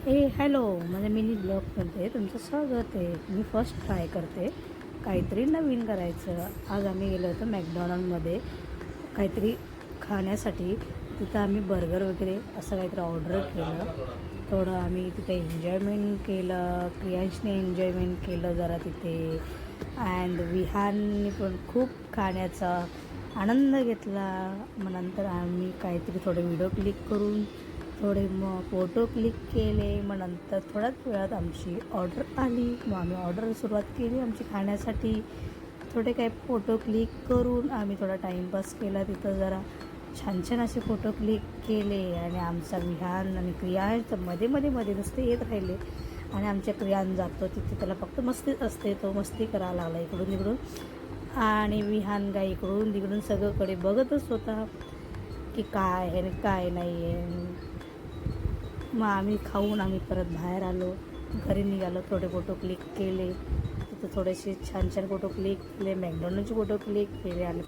Hello, माझ्या mini ब्लॉगमध्ये तुमचं स्वागत आहे. मी फर्स्ट ट्राय करते काहीतरी नवीन करायचं. आज आम्ही गेलो होतो मॅकडॉनल्डमध्ये काहीतरी खाण्यासाठी. तिथं आम्ही बर्गर वगैरे असं काहीतरी ऑर्डर केलं. थोडं आम्ही तिथे एन्जॉयमेंट केलं, क्रियांशने एन्जॉयमेंट केलं जरा तिथे. अँड विहानने पण खूप खाण्याचा आनंद घेतला. मग नंतर आम्ही काहीतरी थोडे व्हिडिओ क्लिक करून थोडे मग फोटो क्लिक केले. मग नंतर थोड्याच वेळात आमची ऑर्डर आली. मग आम्ही ऑर्डर सुरुवात केली आमची खाण्यासाठी. थोडे काही फोटो क्लिक करून आम्ही थोडा टाईमपास केला तिथं. जरा छान छान असे फोटो क्लिक केले. आणि आमचा विहान आणि क्रियांश मध्ये मध्ये नुसते येत राहिले. आणि आमच्या क्रियान जातो तिथे त्याला फक्त मस्तीच असते. तो मस्ती करायला लागला इकडून तिकडून. आणि विहान काय इकडून तिकडून सगळीकडे बघतच होता की काय आहे आणि काय नाही आहे. मग आम्ही खाऊन आम्ही परत बाहेर आलो, घरी निघालो. थोडे फोटो क्लिक केले तिथं, थोडेसे छान छान फोटो क्लिक केले, मॅकडॉनल्डचे फोटो क्लिक केले आणि